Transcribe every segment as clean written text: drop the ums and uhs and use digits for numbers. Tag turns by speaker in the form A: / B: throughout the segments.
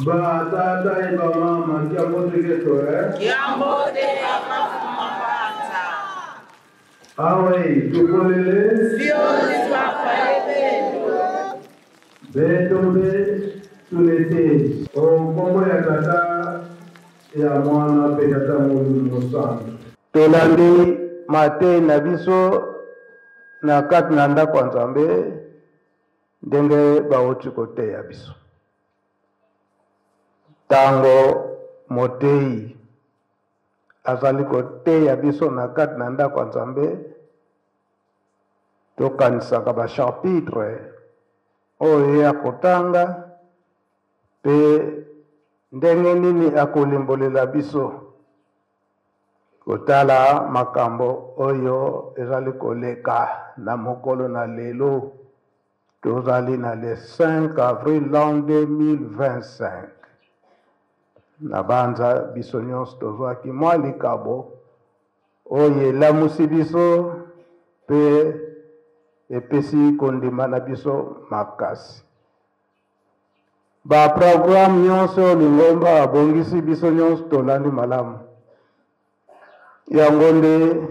A: Ba tata iba mama kiambote keto
B: Kiambote akafumapanza.
A: Awe tukolele
B: Fioni twapaebendo.
A: betombe tulete o kombo ya tata ya mwana pe tata musana tolandi mate na biso na kati na ndako ya Nzambe ndenge bauti koteya biso tango motei azali koteya biso na kati na ndako ya Nzambe tokanisaka bachapitre oyo ya kotanga pe ndenge nini akolimbolela biso kotala makambo oyo ezali koleka na mokolo na lelo tozali na le 5 avril l'an 2025 na banza biso nyonso tozwaki mwa likabo oyo elamusi biso pe epesi kondima na biso makasi baprogramme nyonso lingomba abongisi biso nyonso tolandi malamu yango nde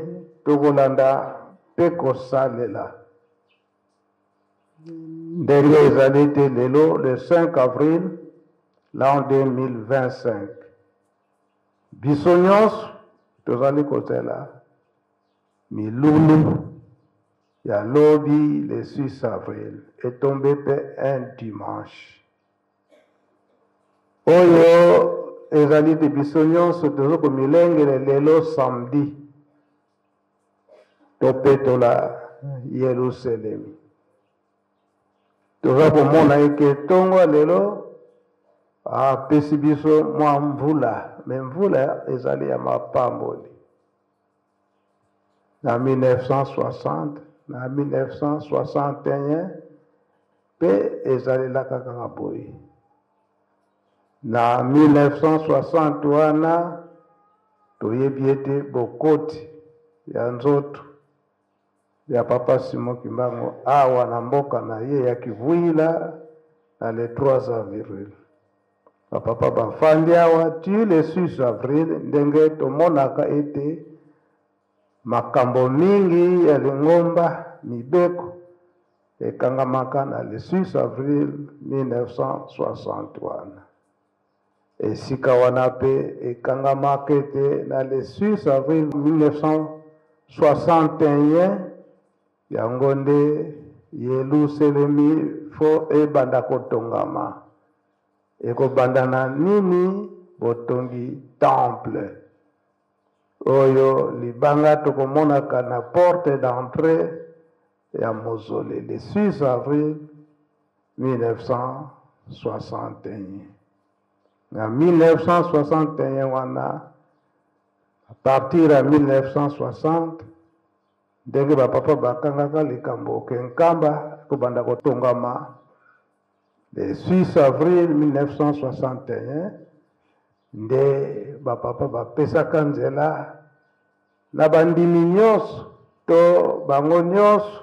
A: tokolanda mpe kosalela ndenge ezali te lelo le 5 avril l'an 2025 biso nyonso tozali kozela milulu ya lobi le 6 avril etombe mpe un dimanche oyo ezali te biso nyonso toza komilengela lelo samedi topetola Yerusalemi toza komona eke tongo lelo apesi biso mwa mvula me mvula ezali ya mapamboli na 1960 na 1961 pe ezalelaka kaka boye na 1960 wana toyebi ete bokoti ya nzoto ya papa Simon Kimbangu awa na mboka na ye ya Kivuila na le 3 avril papa bafandi awa ti le 6 avril ndenge tomonaka ete makambo mingi ya lingomba mibeko ekangamaka na le 6 avril 1961 esika wana pe ekangamaka ete na le 6 avril 1961 yango nde Yerusalemi fo ebanda kotongama ekobanda na nini botongi temple oyo libanga tokomonaka na porte d'entrée ya mozole le 6 avril 1961 na 1961 wana a partir ya 1960 ndenge bapapa bakangaka likambo kenkamba ekobanda kotongama le 6 avril 1961 nde bapapa bapesaka nzela na bandimi nyonso to bango nyonso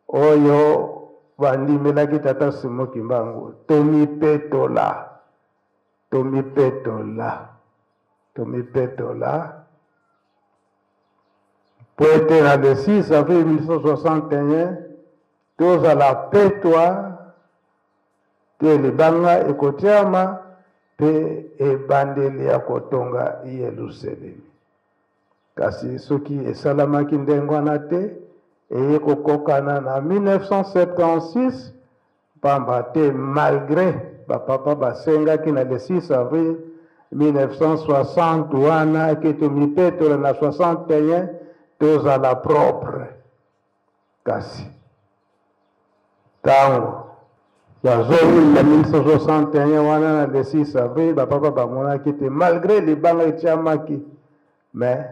A: oyo bandimelaki tata Simon Kimbangu tomipetola po ete na le 6 avril 1961 tozala petwa te libanga ekotiama pe ebandeli ya kotonga Yerusalemi kasi soki esalamaki ndenge wana te eye kokokana na 1976 pamba te malgré bapapa basengaki na le 6 avril 1960 wana ke tomipetola na 61 tozala propre kasi tango bazongi na 1961 wana na le 6 avril bapapa bamonaki te malgré libanga etiamaki mais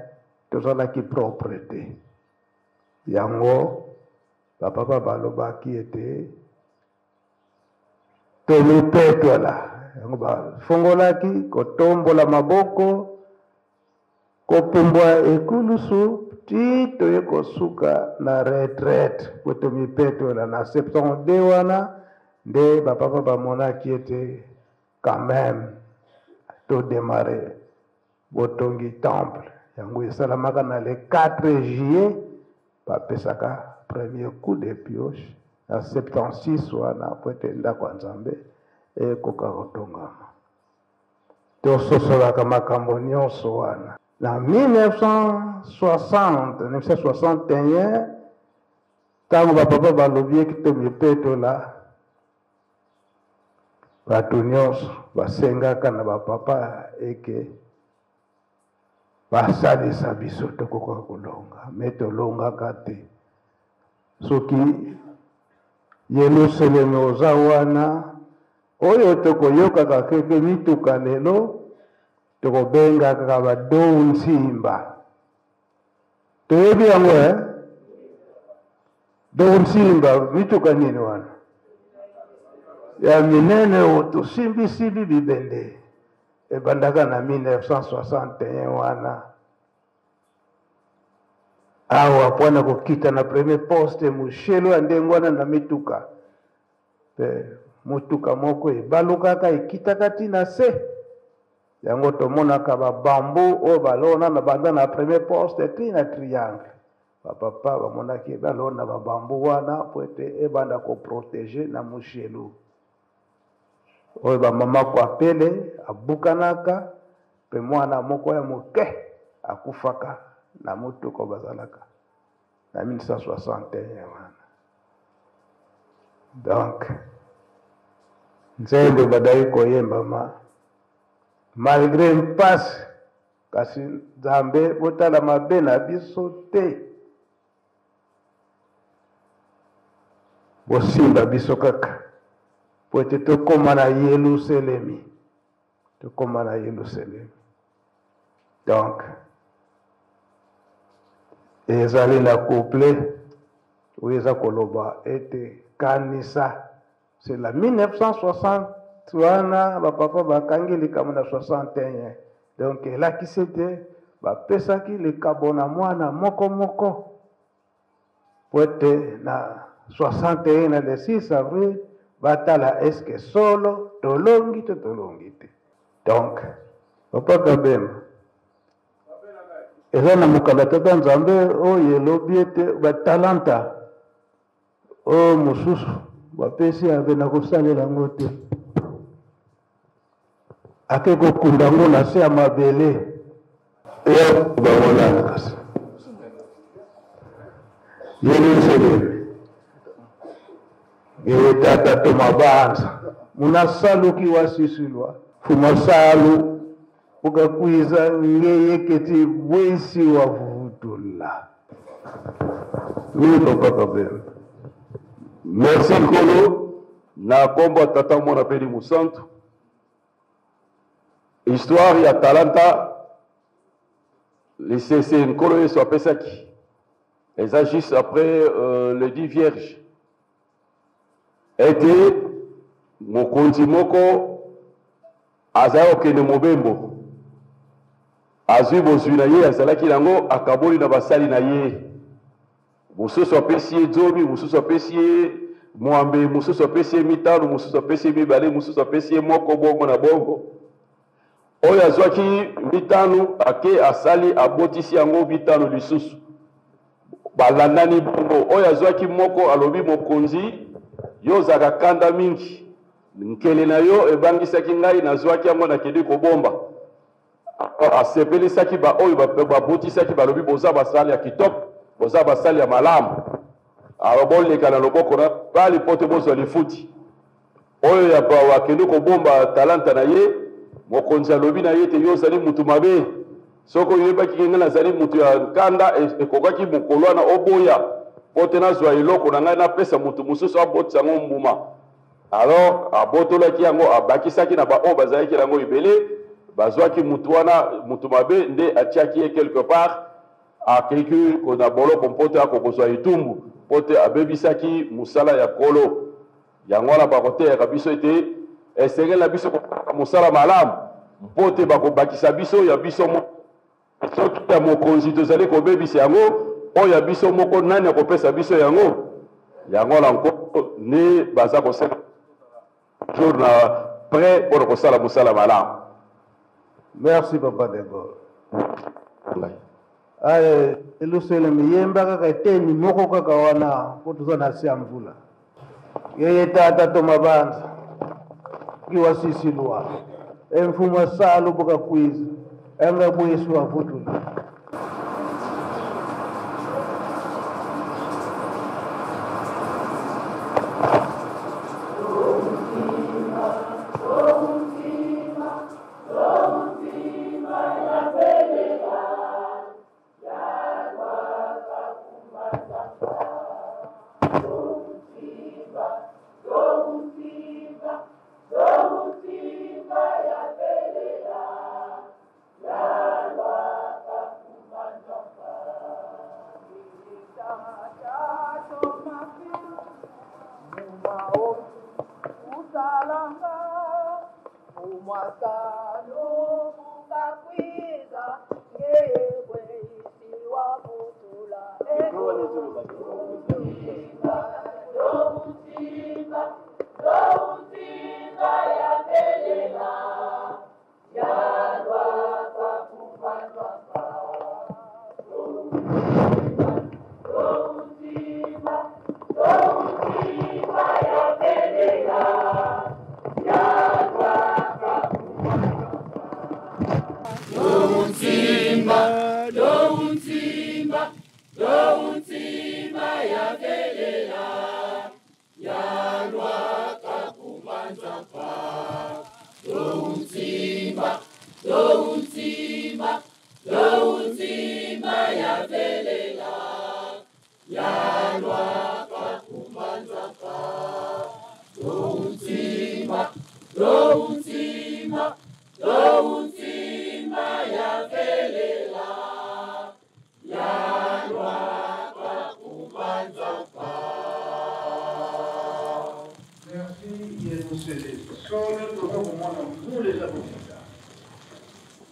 A: tozalaki propre te yango bapapa balobaki ete tomipetola yango bafungolaki kotombola maboko kopumbwa ekulusu ti toye kosuka na retraite po tomipetola na 72 wana nde bapapa bamonaki ete quand même tout démarrer botongi temple yango esalamaka na le 4 juillet bapesaka premier coup de pioche na 76 wana po ete ndako ya Nzambe ekoka kotongama tososolaka makambo nyonso wana na 1961 ntango bapapa balobi eki tomipetola bato nyonso basengaka na bapapa eke basalisa biso tokoka kolonga me tolongaka te soki Yerusalemi oza wana oyo tokoyokaka keke mituka lelo tokobengaka badou nsimba toyebi yango dou nsimba mituka nini wana ya minene tosimbisimbi bibende ebandaka na 1961 wana awa pona kokita na premier poste mushelo ya ndenge wana na mituka mutuka moko ebalukaka ekitaka tina se yango tomonaka babambu oyo balona na banda na premier poste tina triangle bapapa bamonaki balona babambu wana po ete ebanda koprotege na mushelo oyo bamama kwapele abukanaka pe mwana moko ya moke akufaka na mutuka bazalaka na 1961 wana donc nzembe badai koyemba malgré mpasi kasi Nzambe botala mabe na biso te bosimba biso kaka po ete tokóma na Yerusalemi donc ezali na couple oyo eza koloba ete kanisa c'est la 1960 wana bapapa bakangi likambo na 61 donc elakisi ete bapesaki likabo na mwana moko po ete na 61 na le 6 avril batala eske solo tolongi to tolongi te donc papa Kabemba eza na mokanda tata Nzambe oyo elobi ete batalanta oyo mosusu bapesi ave na kosalela yango te ake kokunda yango na se ya mabele bamona kasi Yerusalemi tata tomabanza munasaluki wasisilwa fumasalu ukakwiza ngeyeketi bwesi wavutula papa Kabemba.
C: Merci Kolo na kombo tata mwana peli musantu histoire ya talanta c'est Nkolo yesu apesaki eza juste après le 10 vierge ete mokonzi moko azali okende mobembo azwi bozwi na ye azalaki nango akaboli na basali na ye mosusu apesi ye zomi mosusu apesi ye mwambe mosusu apesi ye mitano mosusu apesi ye mibale mosusu apesi ye moko bongo na bongo oyo azwaki mitano ake asali abotisi yango mitano lisusu balandani bongo oyo azwaki moko alobi mokonzi yo ozalaka kanda mingi nkele na yo ebangisaki ngai nazwaki yango nakende kobomba asepelisaki baoyo babotisaki balobi boza basali ya kitoko boza basali ya malamu boleka na loboko na bali pote bozwa lifuti oyo ya wakende kobomba talanta na ye mokonzi alobi na ye te yo ozali mutu mabe soko oyebaki ngai nazali mutu ya nkanda ekokaki mokolo wana oboya pote nazwa eloko na ngai napesa mutu mosusu abotisa yango mbuma alors abotolaki yango abakisaki na baoyo bazalaki yango ebele bazwaki mutu wana mutu mabe nde atiaki ye quelque part akeki kona boloko mpote akokozwa etumbu pote abebisaki musala ya kolo yango wana bakoteyaka biso ete esengeli na biso kokaka mosala malamu mpote bakobakisa biso ya biso soki ya mokonzi tozali kobebisa yango oyo ya biso moko nani akopesa biso yango wana nko nde baza kosala jour na prêt pour kosala mosala malamu.
A: Merci Papa de Gaulle. Aye, Yerusalem yemba kaka teni moko kaka wana kutuza na siamvula. Yeye tata to mabanza. Kiwa sisi lwa. Mfuma salu boka kwiza. Enga bwesu wa futula.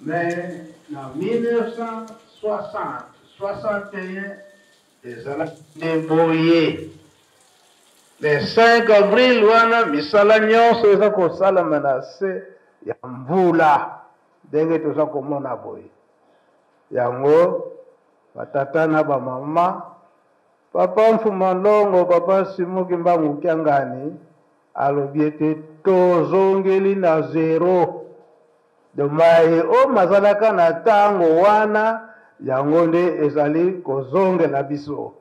A: Mais en 1960, 61, les années débrouillées. Le 5 avril, wana misala nyonso eza kosala menase ya mvula ndenge toza komona boye. Yango batata na bamama, papa Mfuma Longo, papa Simuki Mbangu Kiangani alobi ete tozongeli na zero. Domaye o mazalaka na tango wana yango nde ezali kozongela biso.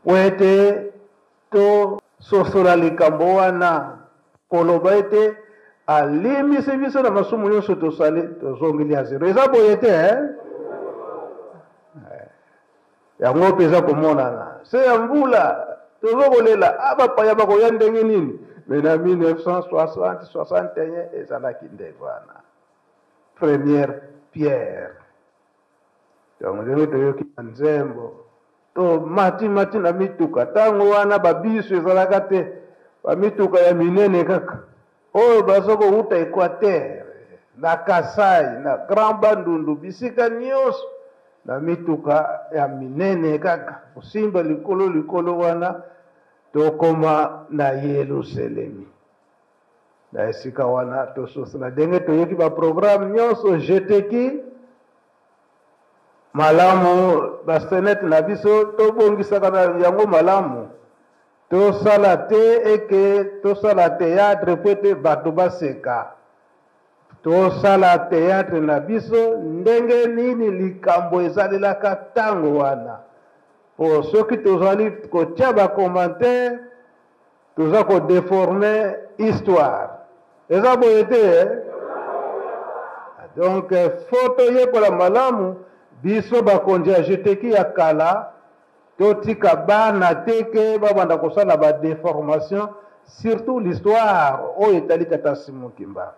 A: Wete to sosola likambo wana koloba ete alimisi biso na masumu nyonso tosali tozongeli ya zero. Eza boye te yango mpe eza komonana se ya mvula tozokolela abapaya bakoya ndenge nini. Mais en 1960-61, ezalaki nde wana première pierre. Donc ndenge toyoki na nzembo to mati na mituka tango wana babiso ezalaka te bamituka ya minene kaka oyo bazokouta Equateur na Kasai na Grand Bandundu bisika nyonso na mituka ya minene kaka osimba likolo wana tokoma na Yerusalemi na esika wana tososana ndenge toyoki baprogramme nyonso jeteki malamu basenete na biso tobongisaka na yango malamu tosala te eke tosala théâtre po ete bato baseka tosala théâtre na biso ndenge nini likambo ezalelaka ntango wana po soki tozali kotia bacommentaire toza kodeforme histoire eza boye te donc fo toyekola malamu biso bakonzi ya jeteki ya kala totika bana teke babanda kosala badeformation surtout l'histoire oyo etali tata Simuki Mbangu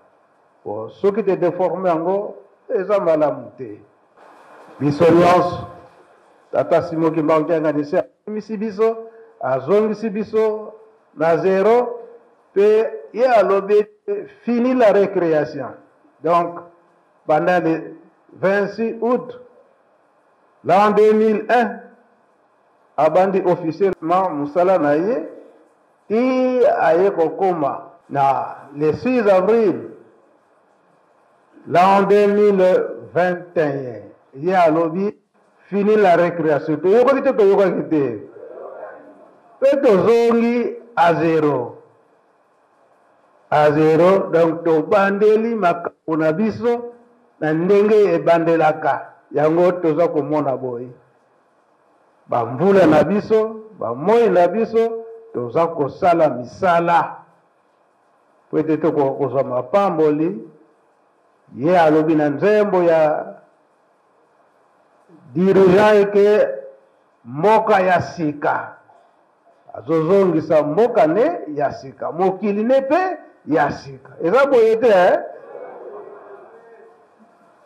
A: po soki te deforme yango eza malamu te biso nyonso tata Simuki Mbangu Kiangani se amisi biso azongisi biso na zero pe ye alobi fini la récréation. Donc pendant le 26 août l'an 2001 abandi officiellement musala na ye ti aye kokoma Le 6 avril, l'an 2021, il y a lobby, fini la récréation. Tu as dit que à zéro. À zéro, donc tu bandeli makuna biso, na ndenge e bandelaka. Yango toza komona boy. Ba mvula na biso, ba moi na biso, toza kosala misala. Peut-être ko mapamboli, ye alobi na nzembo ya dirigeant ke moka ya sika. Azozongisa moka ne ya sika. Mokili ne pe ya sika. Eza boyete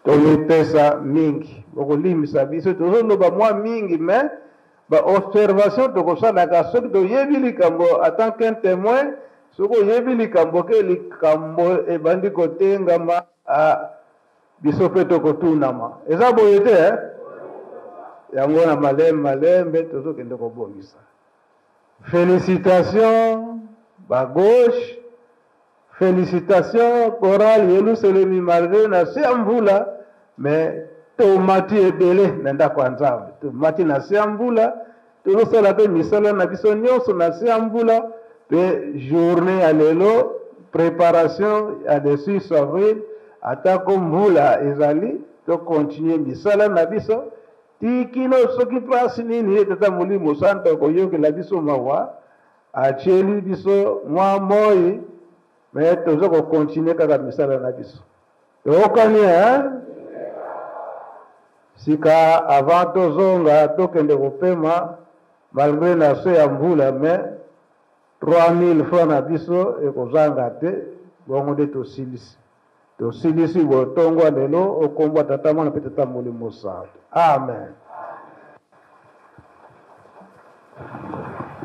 A: tomipesa mingi. Bokolimisa biso tozoloba mwa mingi mais ba observation tokosalaka soki toyebi likambo en tant qu'un témoin soko yebi likambo ke likambo ebandi kotengama biso pe tokotunama. Eza boyete yango na malembe tozokende kobongisa. Félicitations, ba gauche. Félicitations, chorale Yerusalemi malgré na siamvula, mais tomati ebele nenda kwa nzambe. Tomati na siamvula, tozosala pe misala na biso nyonso na siamvula, pe journée ya lelo, préparation ya de 6 avril, atako mvula ezali, to continuer misala na biso. Tikino soki place nini tata mulimo santo koyoki la biso mawa acheli biso mwa moi mais tozo ko continuer kaka misala na biso tokani sika avant tozonga tokende kopema malgré na so ya mvula mais 3000 francs na biso ekozanga te bongo de tosilisi botongwa lelo okombwa tata mwana pe tata mulimo santo. Amen.